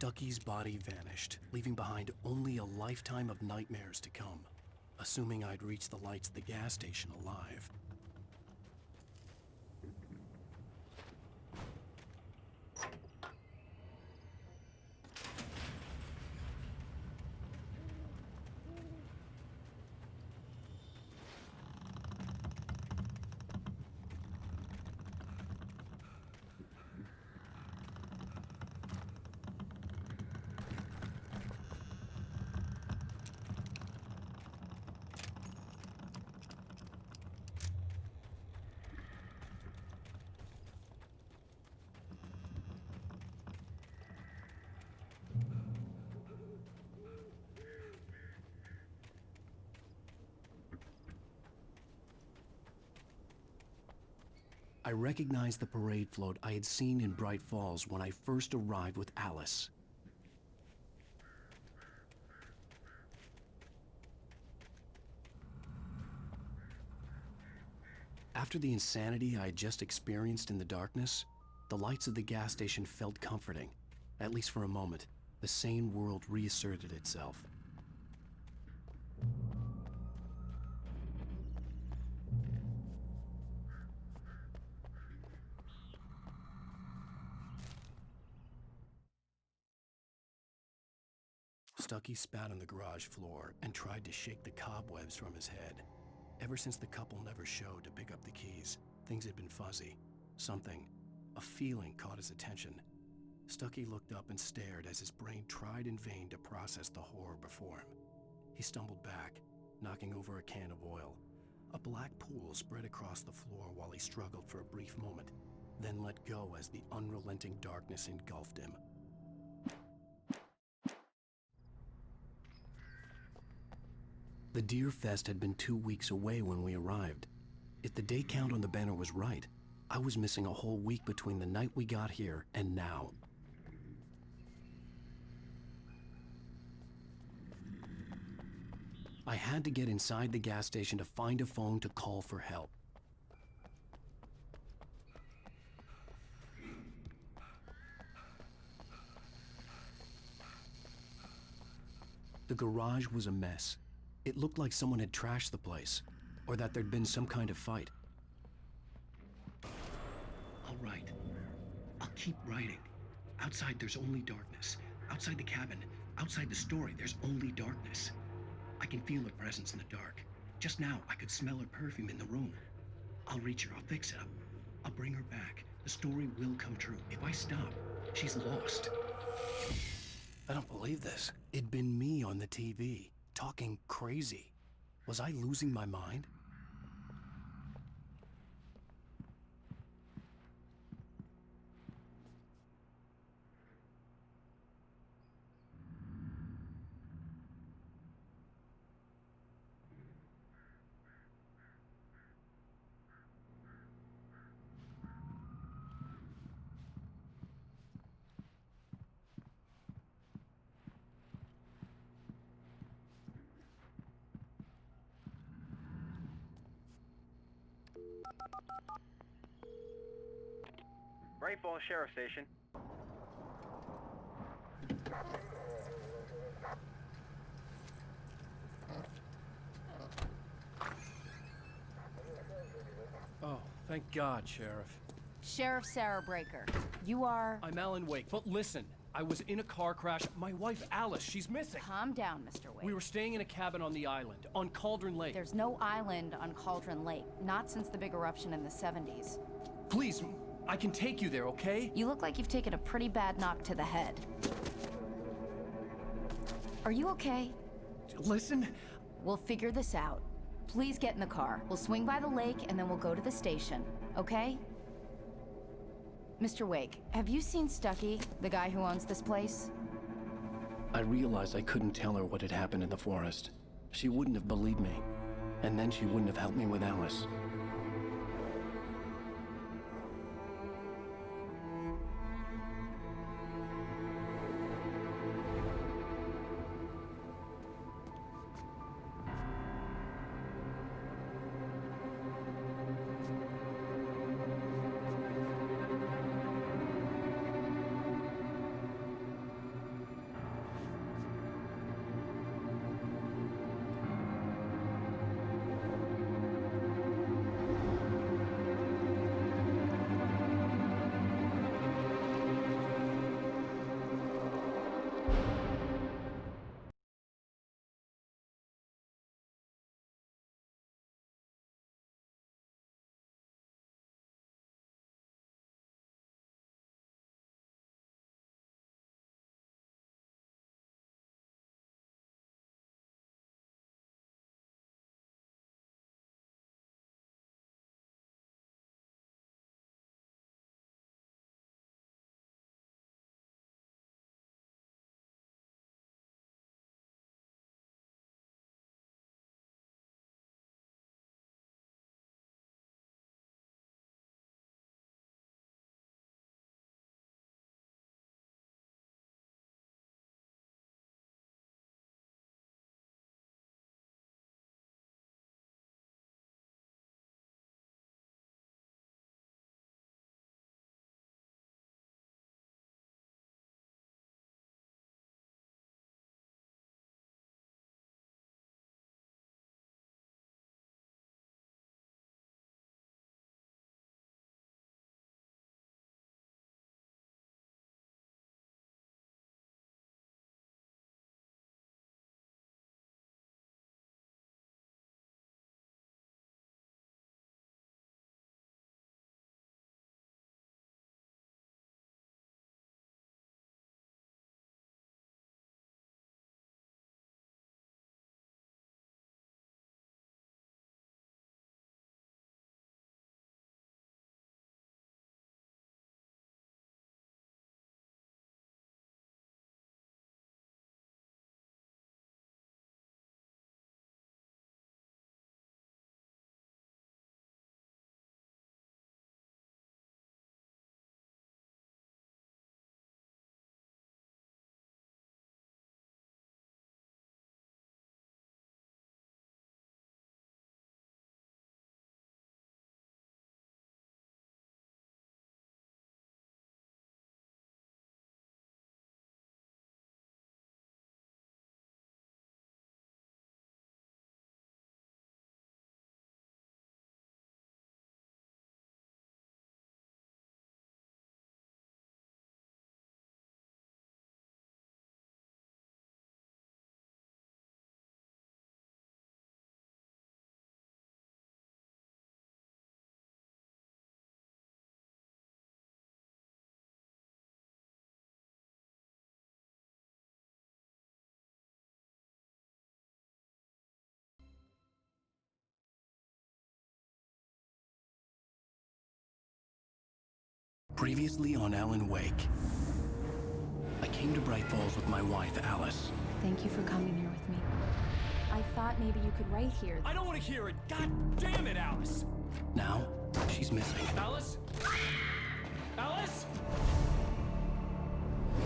Stucky's body vanished, leaving behind only a lifetime of nightmares to come. Assuming I'd reach the lights at the gas station alive. I recognized the parade float I had seen in Bright Falls when I first arrived with Alice. After the insanity I had just experienced in the darkness, the lights of the gas station felt comforting. At least for a moment, the sane world reasserted itself. Stucky spat on the garage floor and tried to shake the cobwebs from his head. Ever since the couple never showed to pick up the keys, things had been fuzzy. Something, a feeling caught his attention. Stucky looked up and stared as his brain tried in vain to process the horror before him. He stumbled back, knocking over a can of oil. A black pool spread across the floor while he struggled for a brief moment, then let go as the unrelenting darkness engulfed him. The Deer Fest had been 2 weeks away when we arrived. If the day count on the banner was right, I was missing a whole week between the night we got here and now. I had to get inside the gas station to find a phone to call for help. The garage was a mess. It looked like someone had trashed the place, or that there'd been some kind of fight. I'll write. I'll keep writing. Outside there's only darkness. Outside the cabin, outside the story, there's only darkness. I can feel her presence in the dark. Just now, I could smell her perfume in the room. I'll reach her, I'll fix it up. I'll bring her back. The story will come true. If I stop, she's lost. I don't believe this. It'd been me on the TV. Talking crazy. Was I losing my mind? Bright Falls Sheriff Station. Oh, thank God, Sheriff. Sheriff Sarah Breaker. You are... I'm Alan Wake, but listen, I was in a car crash. My wife, Alice, she's missing. Calm down, Mr. Wake. We were staying in a cabin on the island, on Cauldron Lake. There's no island on Cauldron Lake, not since the big eruption in the 70s. Please, I can take you there, okay? You look like you've taken a pretty bad knock to the head. Are you okay? Listen. We'll figure this out. Please get in the car. We'll swing by the lake and then we'll go to the station, okay? Mr. Wake, have you seen Stucky, the guy who owns this place? I realized I couldn't tell her what had happened in the forest. She wouldn't have believed me. And then she wouldn't have helped me with Alice. Previously on Alan Wake. I came to Bright Falls with my wife, Alice. Thank you for coming here with me. I thought maybe you could write here. I don't want to hear it! God damn it, Alice! Now, she's missing. Alice? Alice?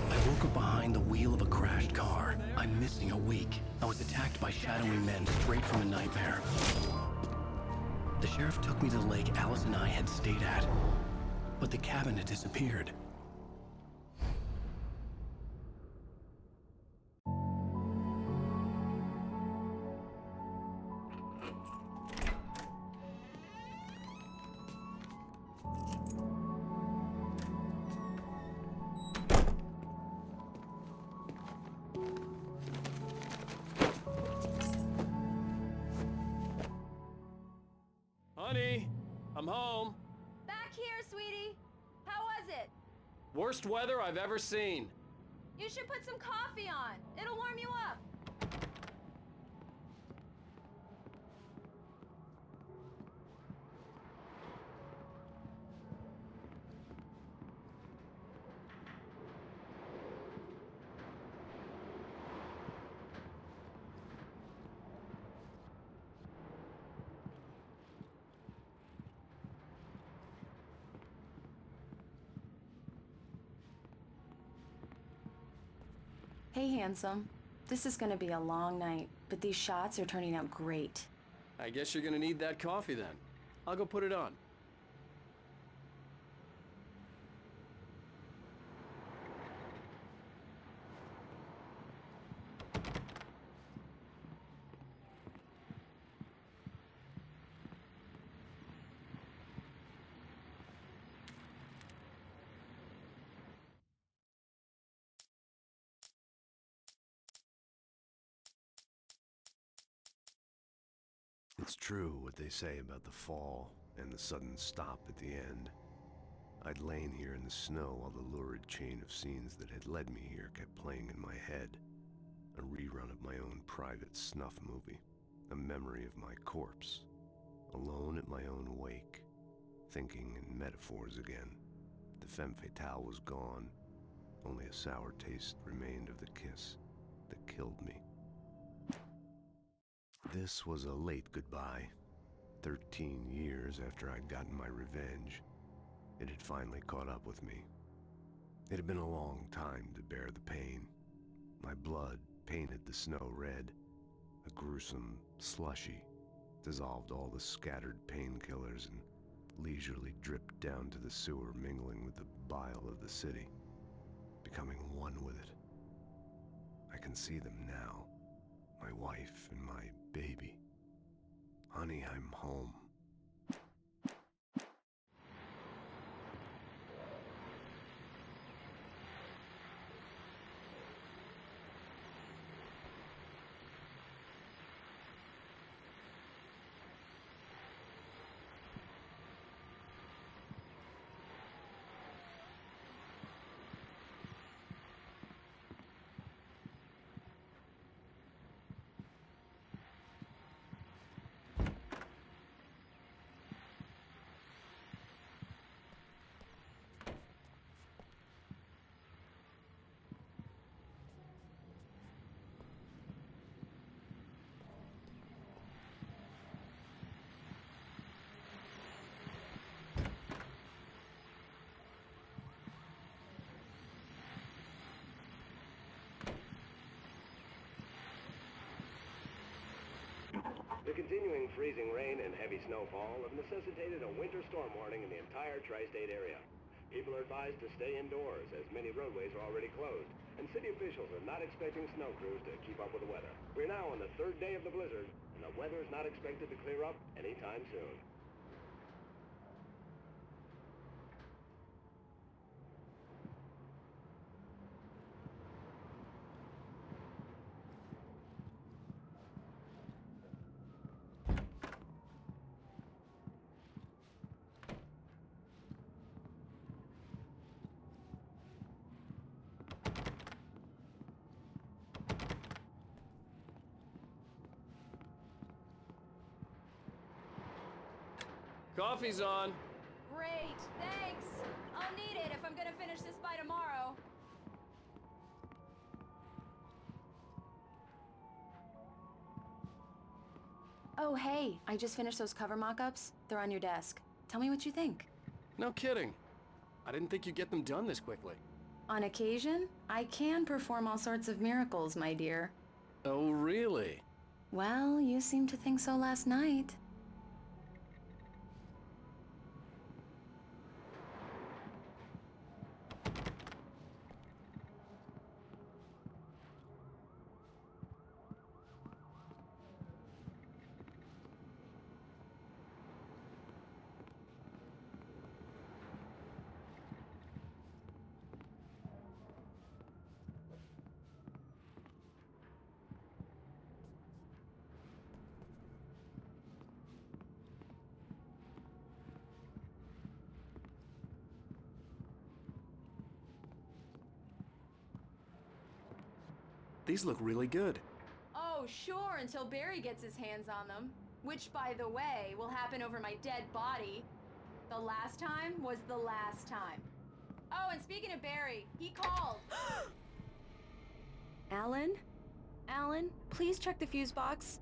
I woke up behind the wheel of a crashed car. I'm missing a week. I was attacked by shadowy men straight from a nightmare. The sheriff took me to the lake Alice and I had stayed at, but the cabin had disappeared. Honey, I'm home. Back here, sweetie. How was it? Worst weather I've ever seen. You should put some coffee on. It'll warm you up. Hey, handsome. This is gonna be a long night, but these shots are turning out great. I guess you're gonna need that coffee then. I'll go put it on. It's true what they say about the fall and the sudden stop at the end. I'd lain here in the snow while the lurid chain of scenes that had led me here kept playing in my head. A rerun of my own private snuff movie. A memory of my corpse. Alone at my own wake. Thinking in metaphors again. The femme fatale was gone. Only a sour taste remained of the kiss that killed me. This was a late goodbye. 13 years after I'd gotten my revenge, it had finally caught up with me. It had been a long time to bear the pain. My blood painted the snow red. A gruesome slushy dissolved all the scattered painkillers and leisurely dripped down to the sewer, mingling with the bile of the city, becoming one with it. I can see them now. My wife and my baby. Honey, I'm home. The continuing freezing rain and heavy snowfall have necessitated a winter storm warning in the entire tri-state area. People are advised to stay indoors as many roadways are already closed, and city officials are not expecting snow crews to keep up with the weather. We're now on the third day of the blizzard, and the weather is not expected to clear up anytime soon. Coffee's on. Great, thanks. I'll need it if I'm gonna finish this by tomorrow. Oh, hey, I just finished those cover mock-ups. They're on your desk. Tell me what you think. No kidding. I didn't think you'd get them done this quickly. On occasion, I can perform all sorts of miracles, my dear. Oh, really? Well, you seemed to think so last night. These look really good. Oh, sure, until Barry gets his hands on them. Which, by the way, will happen over my dead body. The last time was the last time. Oh, and speaking of Barry, he called. Alan? Alan, please check the fuse box.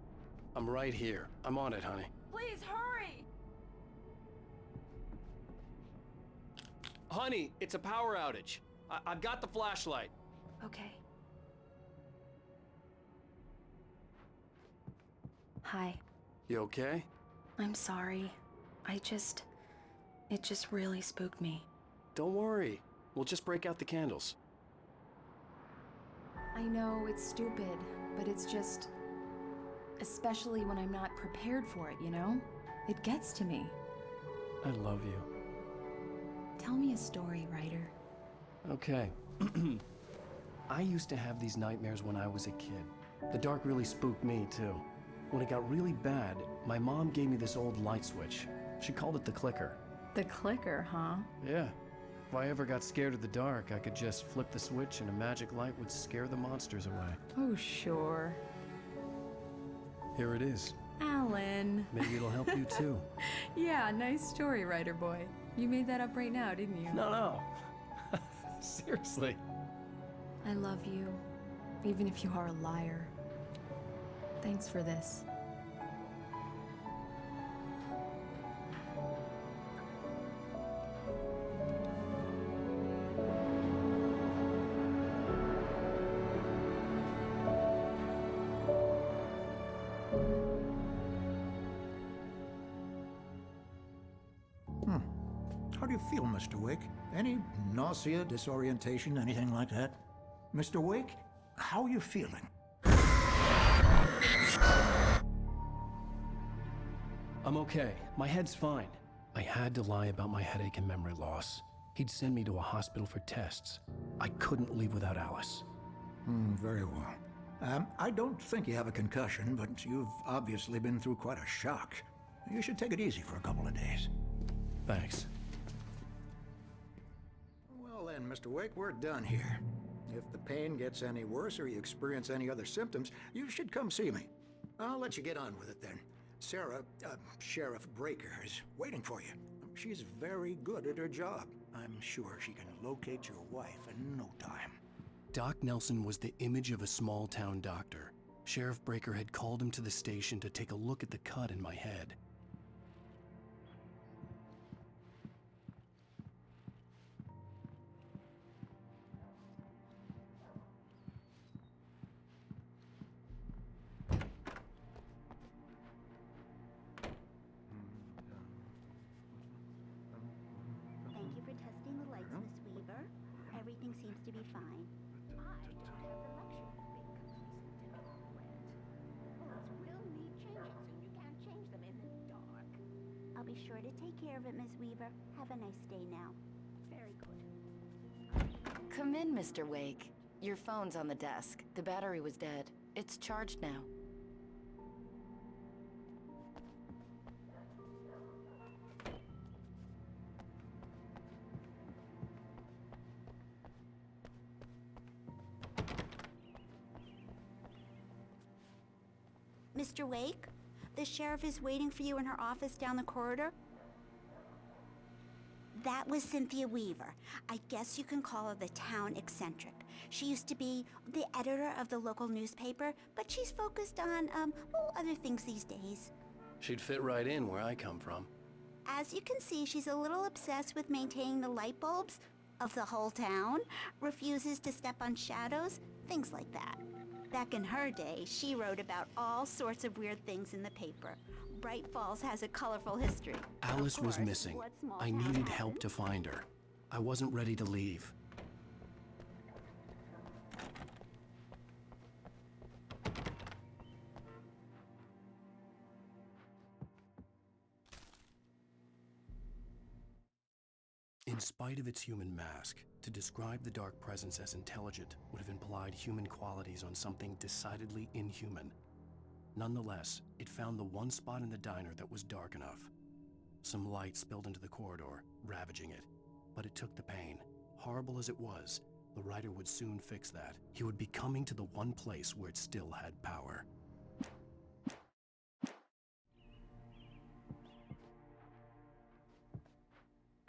I'm right here. I'm on it, honey. Please hurry! Honey, it's a power outage. I've got the flashlight. Okay. Hi. You okay? I'm sorry. It just really spooked me. Don't worry. We'll just break out the candles. I know it's stupid, but it's just... especially when I'm not prepared for it, you know? It gets to me. I love you. Tell me a story, writer. Okay. I used to have these nightmares when I was a kid. The dark really spooked me, too. When it got really bad, my mom gave me this old light switch. She called it the clicker. The clicker, huh? Yeah. If I ever got scared of the dark, I could just flip the switch and a magic light would scare the monsters away. Oh, sure. Here it is. Alan. Maybe it'll help you, too. Yeah, nice story, writer boy. You made that up right now, didn't you? No. Seriously. I love you, even if you are a liar. Thanks for this. How do you feel, Mr. Wake? Any nausea, disorientation, anything like that? Mr. Wake, how are you feeling? I'm okay. My head's fine. I had to lie about my headache and memory loss. He'd send me to a hospital for tests. I couldn't leave without Alice. Very well. I don't think you have a concussion, but you've obviously been through quite a shock. You should take it easy for a couple of days. Thanks. Well then, Mr. Wake, we're done here. If the pain gets any worse or you experience any other symptoms, you should come see me. I'll let you get on with it then. Sarah, Sheriff Breaker, is waiting for you. She's very good at her job. I'm sure she can locate your wife in no time. Doc Nelson was the image of a small-town doctor. Sheriff Breaker had called him to the station to take a look at the cut in my head. Thank you for testing the lights, Miss Weaver. Everything seems to be fine. I don't have the luxury of being complacent and quiet. Those will need changing soon. You can't change them in the dark. I'll be sure to take care of it, Miss Weaver. Have a nice day now. Very good. Come in, Mr. Wake. Your phone's on the desk. The battery was dead. It's charged now. Mr. Wake, the sheriff is waiting for you in her office down the corridor. That was Cynthia Weaver. I guess you can call her the town eccentric. She used to be the editor of the local newspaper, but she's focused on, other things these days. She'd fit right in where I come from. As you can see, she's a little obsessed with maintaining the light bulbs of the whole town, refuses to step on shadows, things like that. Back in her day, she wrote about all sorts of weird things in the paper. Bright Falls has a colorful history. Alice Of was course, missing. what small I town needed hasn't? help to find her. I wasn't ready to leave. In spite of its human mask, to describe the dark presence as intelligent would have implied human qualities on something decidedly inhuman. Nonetheless, it found the one spot in the diner that was dark enough. Some light spilled into the corridor, ravaging it. But it took the pain. Horrible as it was, the writer would soon fix that. He would be coming to the one place where it still had power.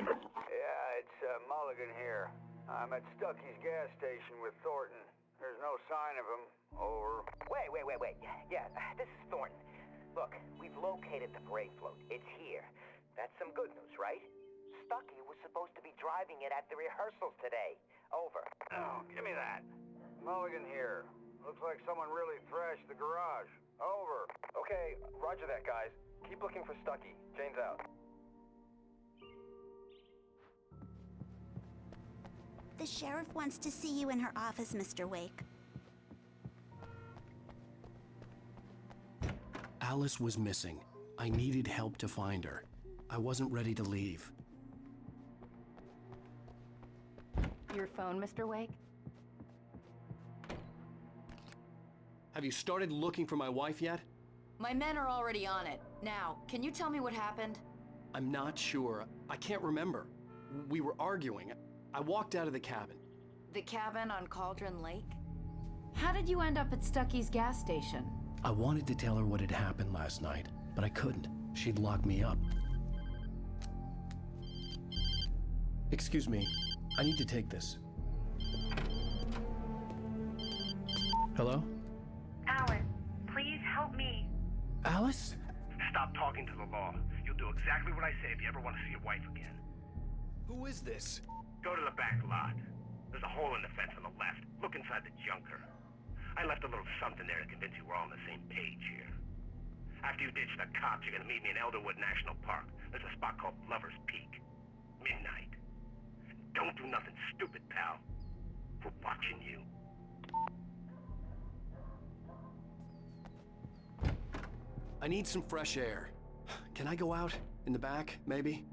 Yeah, it's Mulligan here. I'm at Stucky's gas station with Thornton. There's no sign of him. Over. Wait. Yeah, this is Thornton. Look, we've located the parade float. It's here. That's some good news, right? Stucky was supposed to be driving it at the rehearsals today. Over. Oh, give me that. Mulligan here. Looks like someone really thrashed the garage. Over. Okay, roger that, guys. Keep looking for Stucky. Jane's out. The sheriff wants to see you in her office, Mr. Wake. Alice was missing. I needed help to find her. I wasn't ready to leave. Your phone, Mr. Wake? Have you started looking for my wife yet? My men are already on it. Now, can you tell me what happened? I'm not sure. I can't remember. We were arguing. I walked out of the cabin. The cabin on Cauldron Lake? How did you end up at Stucky's gas station? I wanted to tell her what had happened last night, but I couldn't. She'd lock me up. Excuse me. I need to take this. Hello? Alice, please help me. Alice? Stop talking to the law. You'll do exactly what I say if you ever want to see your wife again. Who is this? Go to the back lot. There's a hole in the fence on the left. Look inside the junker. I left a little something there to convince you we're all on the same page here. After you ditch the cops, you're gonna meet me in Elderwood National Park. There's a spot called Lover's Peak. Midnight. Don't do nothing stupid, pal. We're watching you. I need some fresh air. Can I go out? In the back, maybe?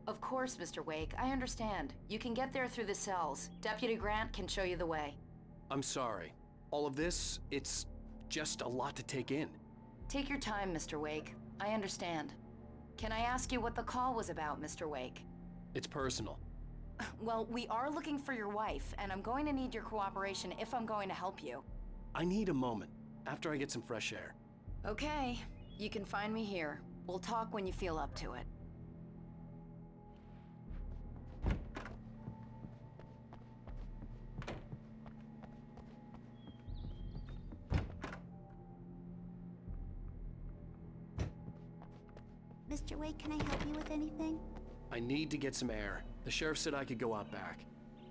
Of course, Mr. Wake. I understand. You can get there through the cells. Deputy Grant can show you the way. I'm sorry. All of this, it's just a lot to take in. Take your time, Mr. Wake. I understand. Can I ask you what the call was about, Mr. Wake? It's personal. Well, we are looking for your wife, and I'm going to need your cooperation if I'm going to help you. I need a moment, after I get some fresh air. Okay. You can find me here. We'll talk when you feel up to it. Mr. Wake, can I help you with anything? I need to get some air. The sheriff said I could go out back.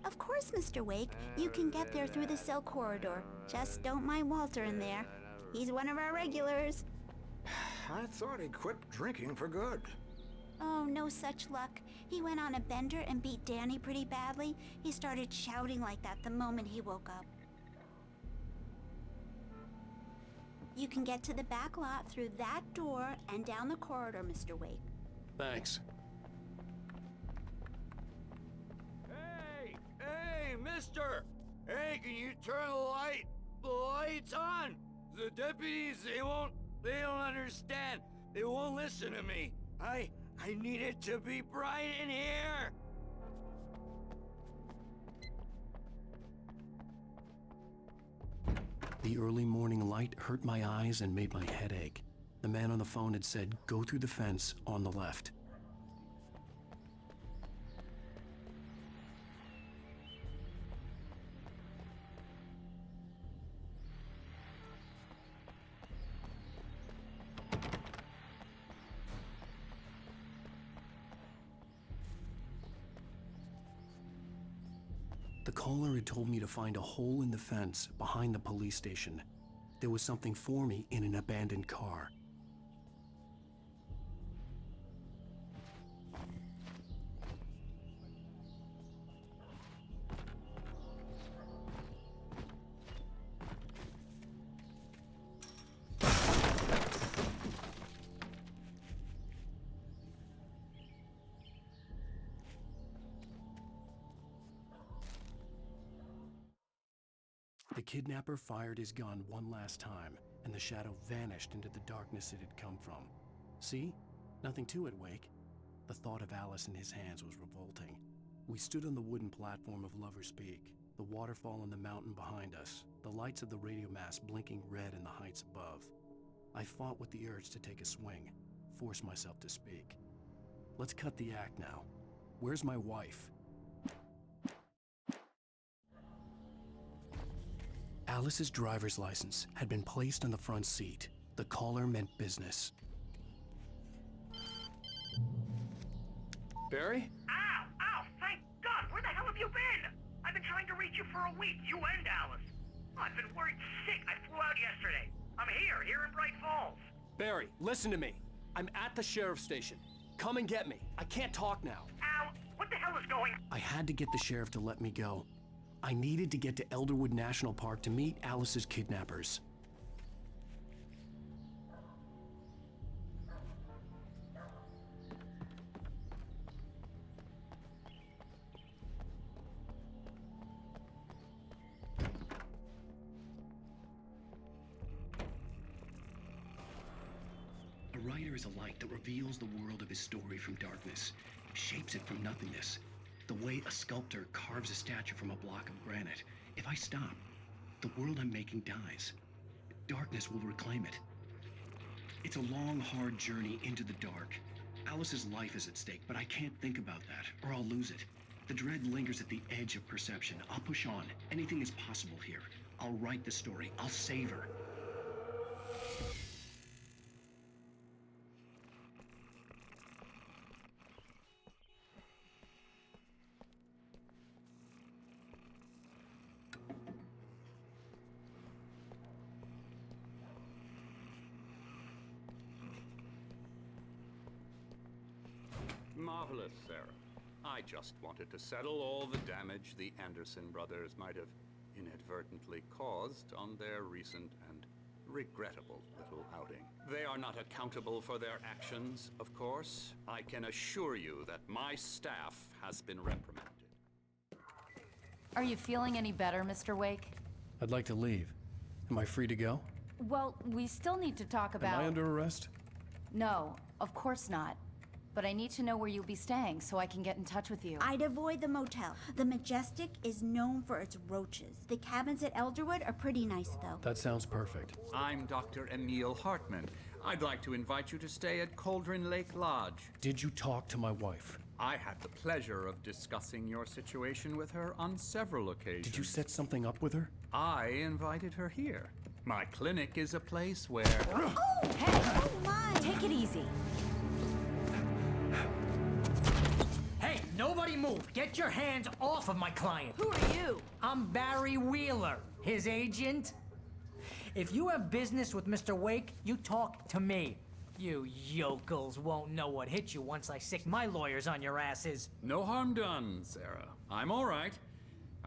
Of course, Mr. Wake. You can get there through the cell corridor. Just don't mind Walter in there. He's one of our regulars. I thought he quit drinking for good. Oh, no such luck. He went on a bender and beat Danny pretty badly. He started shouting like that the moment he woke up. You can get to the back lot through that door and down the corridor, Mr. Wake. Thanks. Hey, mister! Hey, can you turn the lights on? The deputies, they don't understand. They won't listen to me. I need it to be bright in here. The early morning light hurt my eyes and made my head ache. The man on the phone had said, go through the fence on the left. The caller had told me to find a hole in the fence behind the police station. There was something for me in an abandoned car. The kidnapper fired his gun one last time, and the shadow vanished into the darkness it had come from. See? Nothing to it, Wake. The thought of Alice in his hands was revolting. We stood on the wooden platform of Lover's Peak, the waterfall on the mountain behind us, the lights of the radio mast blinking red in the heights above. I fought with the urge to take a swing, force myself to speak. Let's cut the act now. Where's my wife? Alice's driver's license had been placed on the front seat. The caller meant business. Barry? Ow! Ow! Thank God! Where the hell have you been? I've been trying to reach you for a week, you and Alice. I've been worried sick. I flew out yesterday. I'm here in Bright Falls. Barry, listen to me. I'm at the sheriff's station. Come and get me. I can't talk now. Al, what the hell is going on? I had to get the sheriff to let me go. I needed to get to Elderwood National Park to meet Alice's kidnappers. A writer is a light that reveals the world of his story from darkness, shapes it from nothingness. The way a sculptor carves a statue from a block of granite. If I stop, the world I'm making dies. Darkness will reclaim it. It's a long, hard journey into the dark. Alice's life is at stake, but I can't think about that, or I'll lose it. The dread lingers at the edge of perception. I'll push on. Anything is possible here. I'll write the story. I'll save her. Marvelous, Sarah. I just wanted to settle all the damage the Anderson brothers might have inadvertently caused on their recent and regrettable little outing. They are not accountable for their actions, of course. I can assure you that my staff has been reprimanded. Are you feeling any better, Mr. Wake? I'd like to leave. Am I free to go? Well, we still need to talk about... Am I under arrest? No, of course not. But I need to know where you'll be staying so I can get in touch with you. I'd avoid the motel. The Majestic is known for its roaches. The cabins at Elderwood are pretty nice, though. That sounds perfect. I'm Dr. Emil Hartman. I'd like to invite you to stay at Cauldron Lake Lodge. Did you talk to my wife? I had the pleasure of discussing your situation with her on several occasions. Did you set something up with her? I invited her here. My clinic is a place where... Oh! Hey! Oh, my! Take it easy. Hey, nobody move! Get your hands off of my client! Who are you? I'm Barry Wheeler, his agent. If you have business with Mr. Wake, you talk to me. You yokels won't know what hit you once I sick my lawyers on your asses. No harm done, Sarah. I'm all right.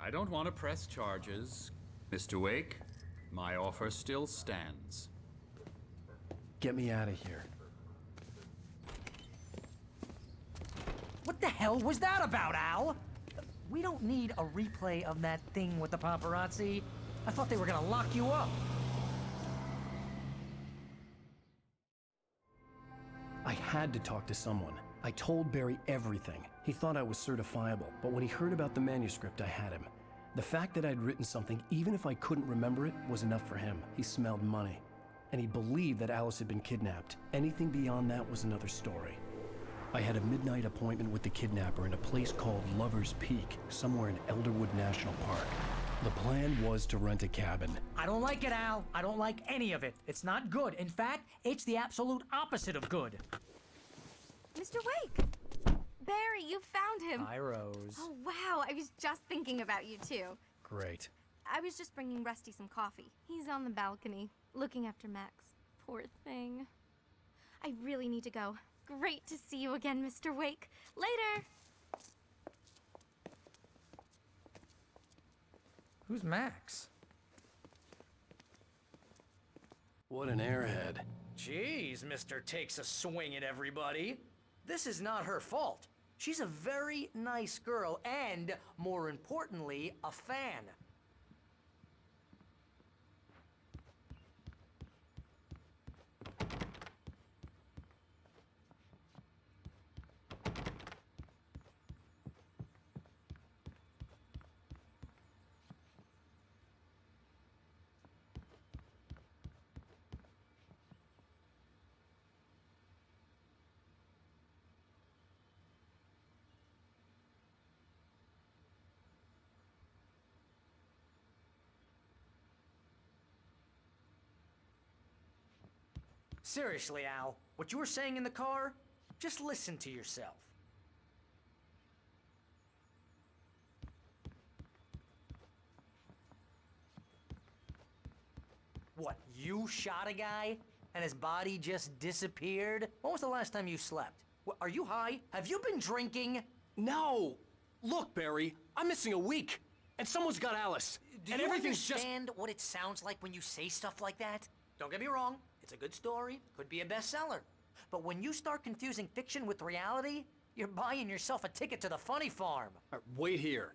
I don't want to press charges. Mr. Wake, my offer still stands. Get me out of here. What the hell was that about, Al? We don't need a replay of that thing with the paparazzi. I thought they were gonna lock you up. I had to talk to someone. I told Barry everything. He thought I was certifiable, but when he heard about the manuscript, I had him. The fact that I'd written something, even if I couldn't remember it, was enough for him. He smelled money. And he believed that Alice had been kidnapped. Anything beyond that was another story. I had a midnight appointment with the kidnapper in a place called Lover's Peak, somewhere in Elderwood National Park. The plan was to rent a cabin. I don't like it, Al. I don't like any of it. It's not good. In fact, it's the absolute opposite of good. Mr. Wake, Barry, you found him. Hi, Rose. Oh, wow. I was just thinking about you, too. Great. I was just bringing Rusty some coffee. He's on the balcony, looking after Max. Poor thing. I really need to go. Great to see you again, Mr. Wake. Later! Who's Max? What an airhead. Jeez, Mr. Takes a swing at everybody. This is not her fault. She's a very nice girl and, more importantly, a fan. Seriously, Al, what you were saying in the car, just listen to yourself. What, you shot a guy and his body just disappeared? When was the last time you slept? What, are you high? Have you been drinking? No! Look, Barry, I'm missing a week, and someone's got Alice. Do and you everything's understand what it sounds like when you say stuff like that? Don't get me wrong, it's a good story, could be a bestseller. But when you start confusing fiction with reality, you're buying yourself a ticket to the funny farm. All right, wait here.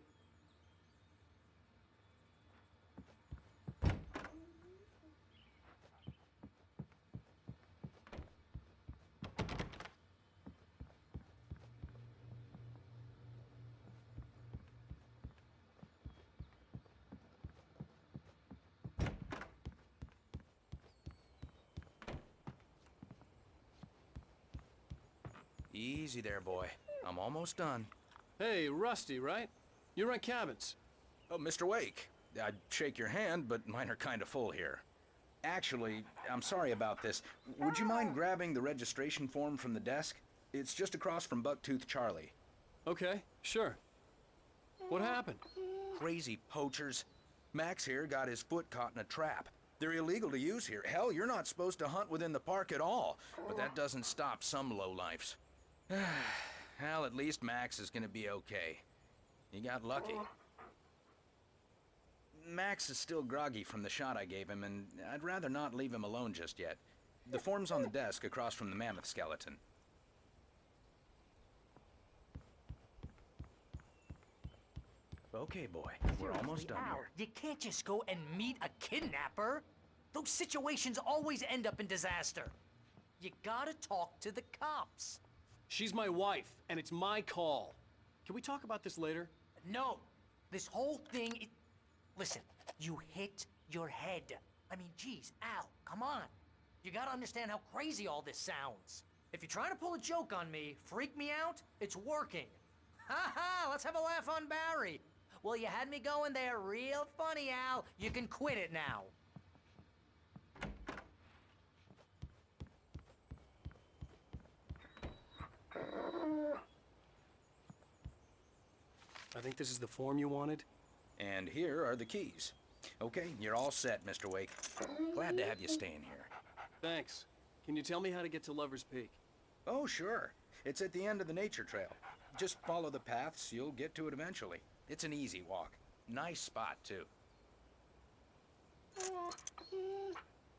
Easy there, boy. I'm almost done. Hey, Rusty, right? You rent cabins. Oh, Mr. Wake. I'd shake your hand, but mine are kind of full here. Actually, I'm sorry about this. Would you mind grabbing the registration form from the desk? It's just across from Bucktooth Charlie. Okay, sure. What happened? Crazy poachers. Max here got his foot caught in a trap. They're illegal to use here. Hell, you're not supposed to hunt within the park at all. But that doesn't stop some lowlifes. Well, at least Max is gonna be okay. He got lucky. Max is still groggy from the shot I gave him, and I'd rather not leave him alone just yet. The form's on the desk across from the mammoth skeleton. Okay, boy. We're almost done Al, here. you can't just go and meet a kidnapper. Those situations always end up in disaster. You gotta talk to the cops. She's my wife, and it's my call. Can we talk about this later? No. This whole thing is... Listen, you hit your head. I mean, geez, Al, come on. You gotta understand how crazy all this sounds. If you're trying to pull a joke on me, freak me out, it's working. Ha ha, let's have a laugh on Barry. Well, you had me going there real funny, Al. You can quit it now. I think this is the form you wanted. And here are the keys. Okay, you're all set, Mr. Wake. Glad to have you staying here. Thanks. Can you tell me how to get to Lover's Peak? Oh, sure. It's at the end of the nature trail. Just follow the paths, you'll get to it eventually. It's an easy walk. Nice spot, too.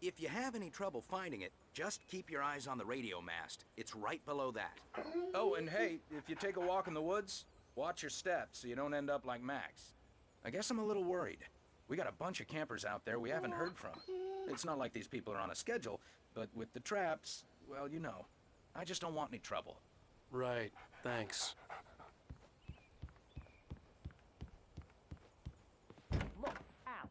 If you have any trouble finding it, just keep your eyes on the radio mast. It's right below that. Oh, and hey, if you take a walk in the woods, watch your steps so you don't end up like Max. I guess I'm a little worried. We got a bunch of campers out there we haven't heard from. It's not like these people are on a schedule, but with the traps, well, you know. I just don't want any trouble. Right, thanks. Look, Al,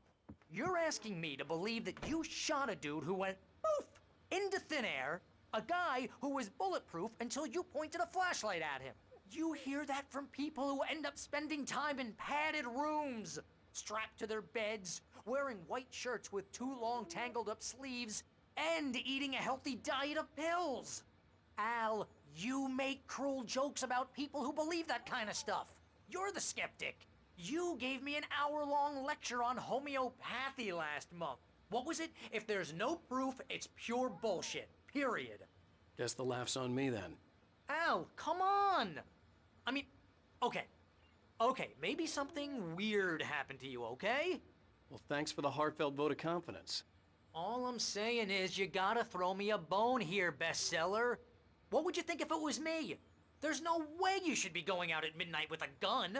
you're asking me to believe that you shot a dude who went poof into thin air, a guy who was bulletproof until you pointed a flashlight at him. You hear that from people who end up spending time in padded rooms, strapped to their beds, wearing white shirts with too long tangled up sleeves, and eating a healthy diet of pills. Al, You make cruel jokes about people who believe that kind of stuff. You're the skeptic. You gave me an hour-long lecture on homeopathy last month. What was it? If there's no proof, it's pure bullshit. Period. Guess the laugh's on me then. Al, come on! I mean, okay. Okay, maybe something weird happened to you, okay? Well, thanks for the heartfelt vote of confidence. All I'm saying is you gotta throw me a bone here, bestseller. What would you think if it was me? There's no way you should be going out at midnight with a gun.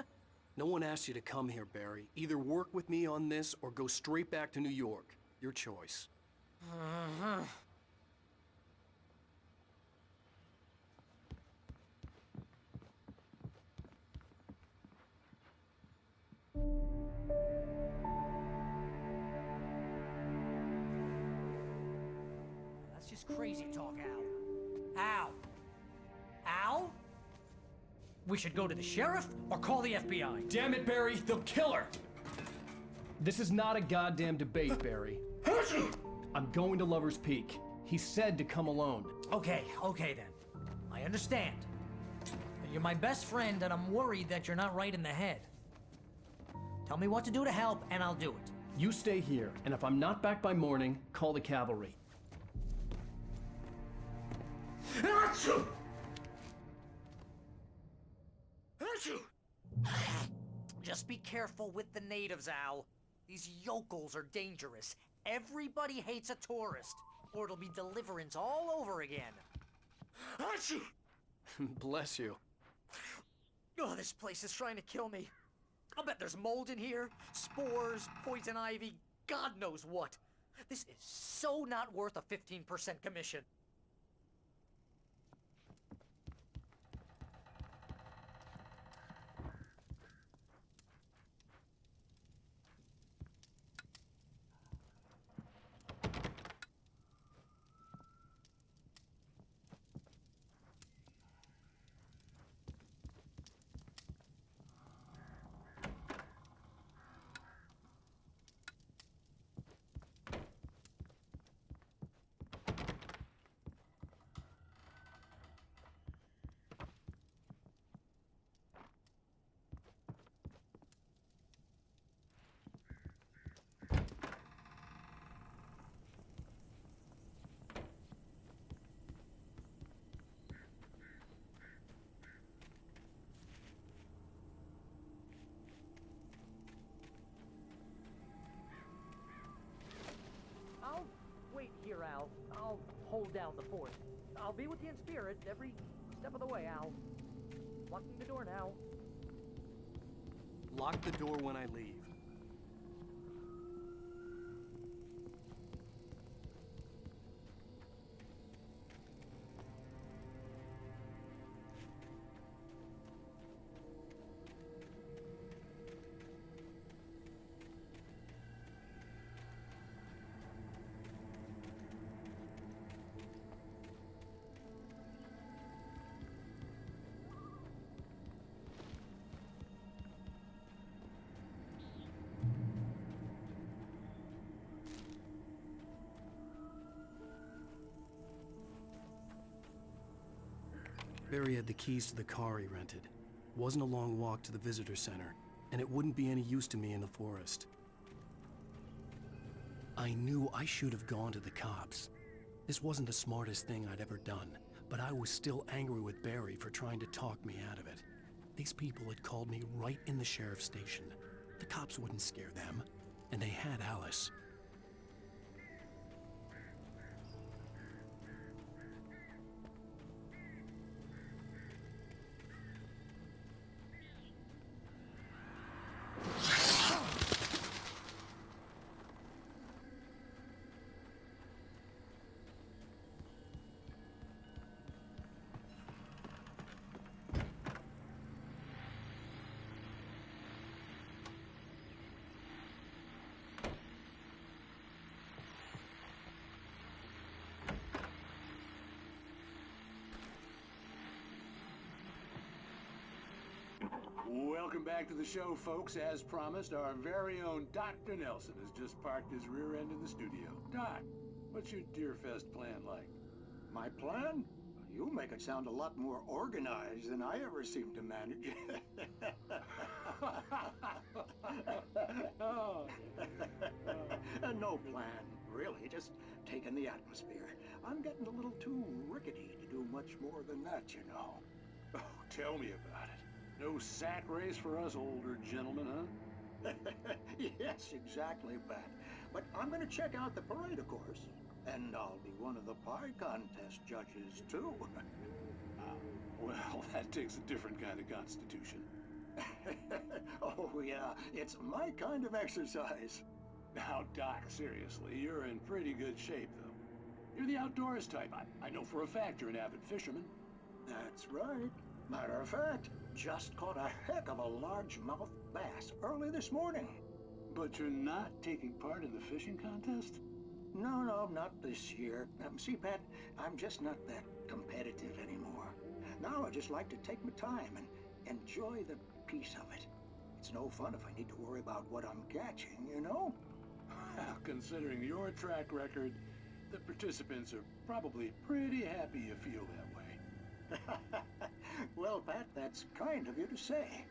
No one asked you to come here, Barry. Either work with me on this or go straight back to New York. Your choice. That's just crazy talk, Al. Al? Al? We should go to the sheriff or call the FBI. Damn it, Barry, they'll kill her! This is not a goddamn debate, Barry. I'm going to Lover's Peak. He said to come alone. Okay then. I understand. You're my best friend and I'm worried that you're not right in the head. Tell me what to do to help and I'll do it. You stay here, and if I'm not back by morning, call the cavalry. Just be careful with the natives, Al. These yokels are dangerous. Everybody hates a tourist, or it'll be Deliverance all over again. Bless you. Oh, this place is trying to kill me. I'll bet there's mold in here, spores, poison ivy, God knows what. This is so not worth a 15% commission. I'll wait here, Al. I'll hold down the fort. I'll be with you in spirit every step of the way, Al. Locking the door now. Lock the door when I leave. Barry had the keys to the car he rented. Wasn't a long walk to the visitor center, and it wouldn't be any use to me in the forest. I knew I should have gone to the cops. This wasn't the smartest thing I'd ever done, but I was still angry with Barry for trying to talk me out of it. These people had called me right in the sheriff's station. The cops wouldn't scare them, and they had Alice. Welcome back to the show, folks. As promised, our very own Dr. Nelson has just parked his rear end in the studio. Doc, what's your Deerfest plan like? My plan? You make it sound a lot more organized than I ever seem to manage. No plan, really, just taking the atmosphere. I'm getting a little too rickety to do much more than that, you know. Oh, tell me about it. No sack race for us older gentlemen, huh? Yes, exactly, Pat. But I'm gonna check out the parade, of course. And I'll be one of the pie contest judges, too. Well, that takes a different kind of constitution. Oh, yeah, it's my kind of exercise. Now, Doc, seriously, you're in pretty good shape, though. You're the outdoors type. I know for a fact you're an avid fisherman. That's right. Matter of fact, just caught a heck of a largemouth bass early this morning. But you're not taking part in the fishing contest? No, not this year. See, Pat, I'm just not that competitive anymore. Now I just like to take my time and enjoy the peace of it. It's no fun if I need to worry about what I'm catching, you know? Well, considering your track record, the participants are probably pretty happy you feel that way. Well, Pat, that's kind of you to say.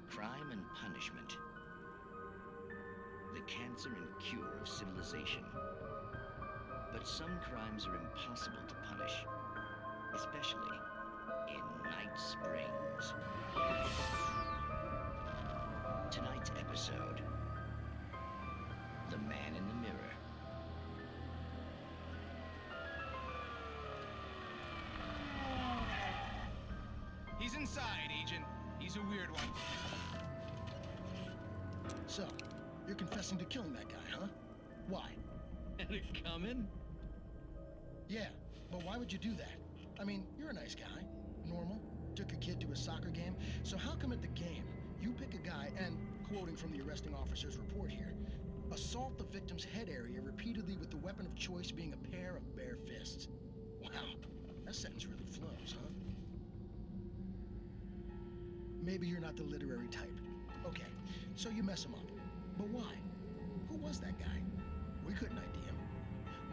Crime and punishment. The cancer and cure of civilization. But some crimes are impossible to punish, especially in Night Springs. Tonight's episode, The Man in the Mirror. He's inside, Agent. He's a weird one. So, you're confessing to killing that guy, huh? Why? Had it coming? Yeah, but why would you do that? I mean, you're a nice guy. Normal. Took your kid to a soccer game. So how come at the game, you pick a guy and, quoting from the arresting officer's report here, assault the victim's head area repeatedly with the weapon of choice being a pair of bare fists? Wow, that sentence really flows, huh? Maybe you're not the literary type. Okay, so you mess him up. But why? Who was that guy? We couldn't ID him.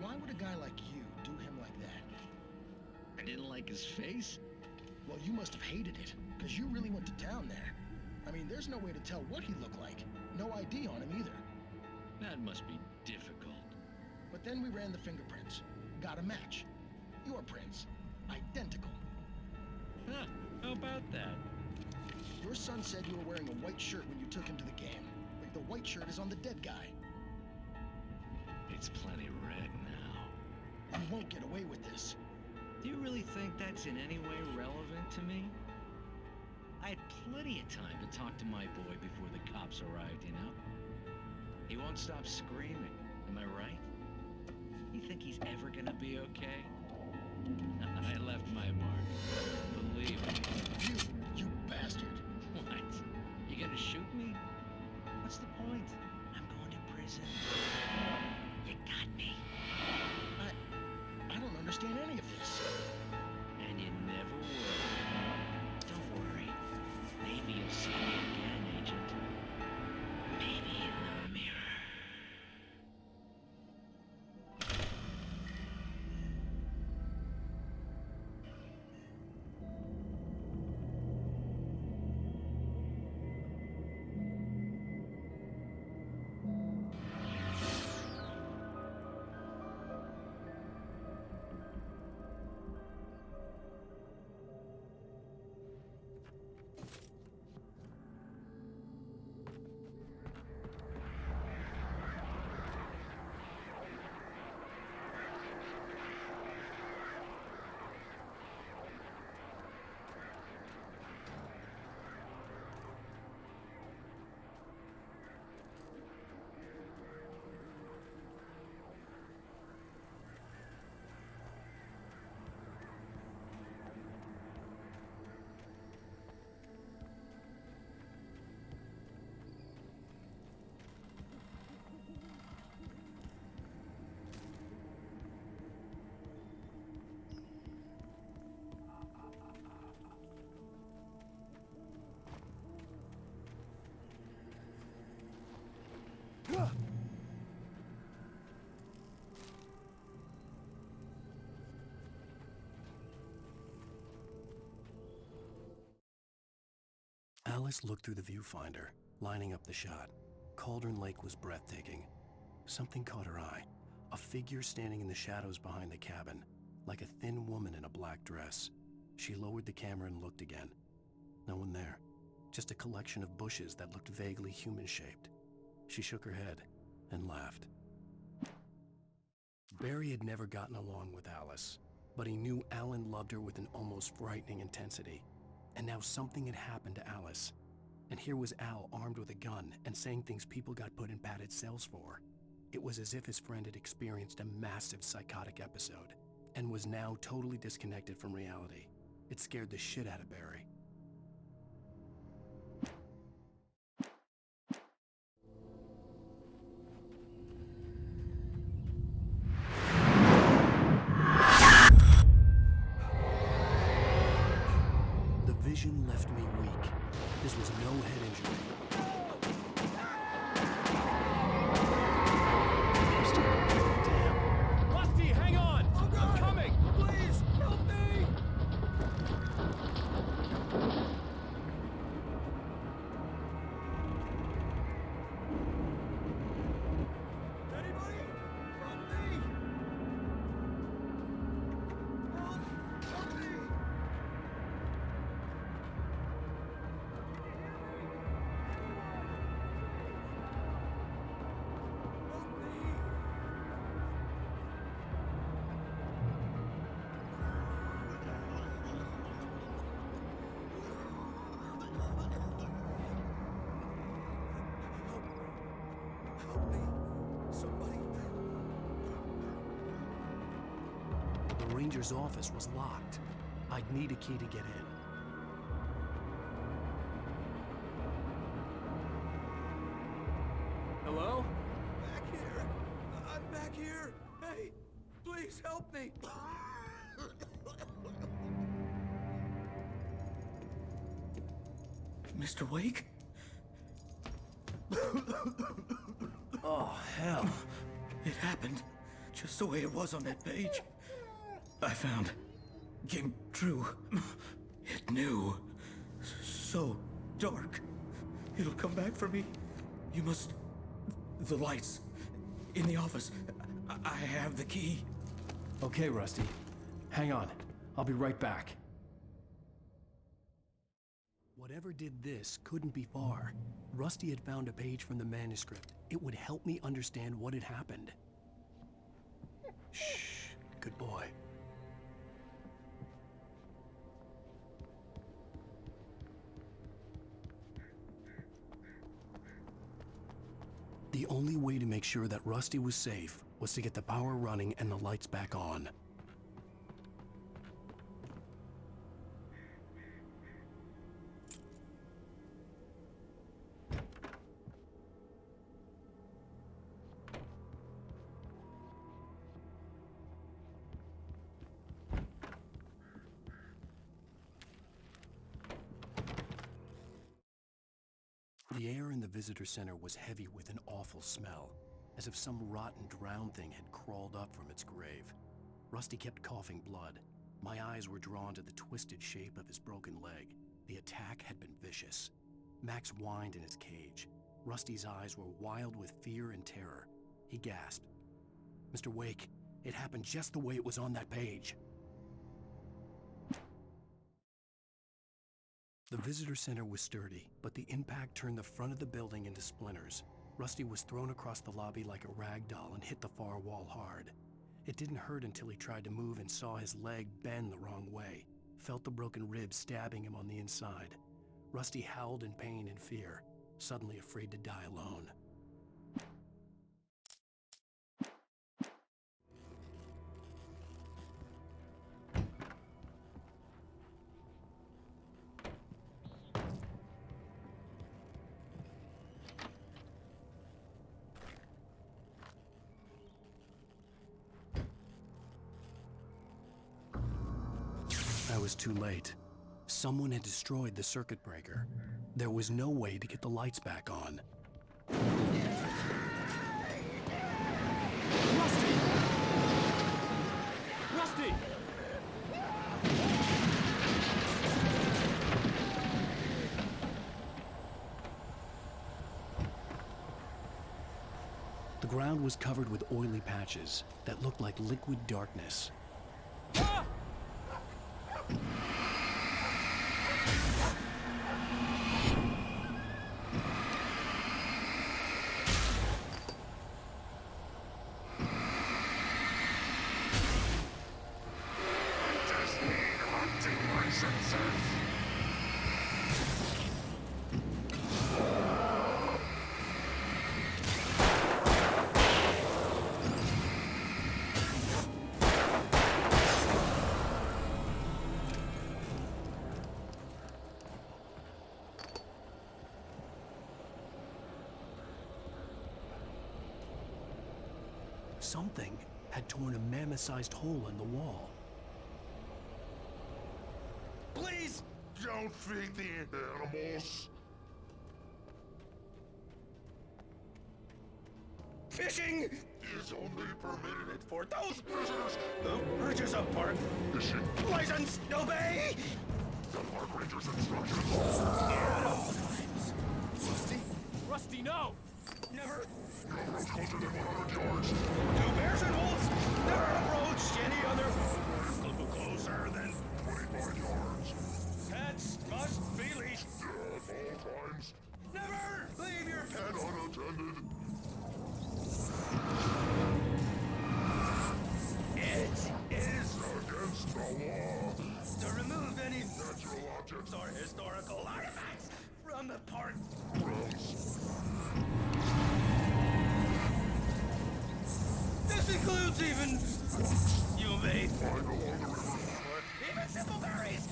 Why would a guy like you do him like that? I didn't like his face? Well, you must have hated it, because you really went to town there. I mean, there's no way to tell what he looked like. No ID on him either. That must be difficult. But then we ran the fingerprints. Got a match. Your prints. Identical. Huh, how about that? Your son said you were wearing a white shirt when you took him to the game. But the white shirt is on the dead guy. It's plenty red now. You won't get away with this. Do you really think that's in any way relevant to me? I had plenty of time to talk to my boy before the cops arrived, you know? He won't stop screaming, am I right? You think he's ever gonna be okay? I left my mark. Believe me. You bastard. What? You gonna shoot me? What's the point? I'm going to prison. You got me. I don't understand any of this. Alice looked through the viewfinder, lining up the shot. Cauldron Lake was breathtaking. Something caught her eye. A figure standing in the shadows behind the cabin, like a thin woman in a black dress. She lowered the camera and looked again. No one there. Just a collection of bushes that looked vaguely human-shaped. She shook her head and laughed. Barry had never gotten along with Alice, but he knew Alan loved her with an almost frightening intensity. And now something had happened to Alice. And here was Al armed with a gun and saying things people got put in padded cells for. It was as if his friend had experienced a massive psychotic episode and was now totally disconnected from reality. It scared the shit out of Barry. The vision left me weak. This was no head injury. Rusty, hang on! I'm coming! Please, help me! Anybody? Help me! Help me! The ranger's office was locked. I'd need a key to get in. Hello? Back here! I'm back here! Hey, please help me! Mr. Wake? Oh, hell. It happened just the way it was on that page. I found. Came true. It knew. So dark. It'll come back for me. You must... The lights. In the office. I have the key. Okay, Rusty. Hang on. I'll be right back. Whatever did this couldn't be far. Rusty had found a page from the manuscript. It would help me understand what had happened. Shh. Good boy. The only way to make sure that Rusty was safe was to get the power running and the lights back on. The air in the visitor center was heavy with an awful smell, as if some rotten drowned thing had crawled up from its grave. Rusty kept coughing blood. My eyes were drawn to the twisted shape of his broken leg. The attack had been vicious. Max whined in his cage. Rusty's eyes were wild with fear and terror. He gasped. "Mr. Wake, it happened just the way it was on that page." The visitor center was sturdy, but the impact turned the front of the building into splinters. Rusty was thrown across the lobby like a rag doll and hit the far wall hard. It didn't hurt until he tried to move and saw his leg bend the wrong way, felt the broken ribs stabbing him on the inside. Rusty howled in pain and fear, suddenly afraid to die alone. I was too late. Someone had destroyed the circuit breaker. There was no way to get the lights back on. Rusty! Rusty! The ground was covered with oily patches that looked like liquid darkness. Something had torn a mammoth-sized hole in the wall. Please don't feed the animals. Fishing is only permitted for those prisoners who purchase a park fishing license. Obey the park ranger's instructions. at all times. Rusty? Rusty, no! Never. Your approach closer than 100 yards. Do bears and wolves never approach any other closer than 25 yards. pets must be leashed. At all times. Never leave your And pets unattended. It is Against the law. to remove any Natural objects or historical artifacts from the park. grounds. This includes even you may Find along the river. even simple berries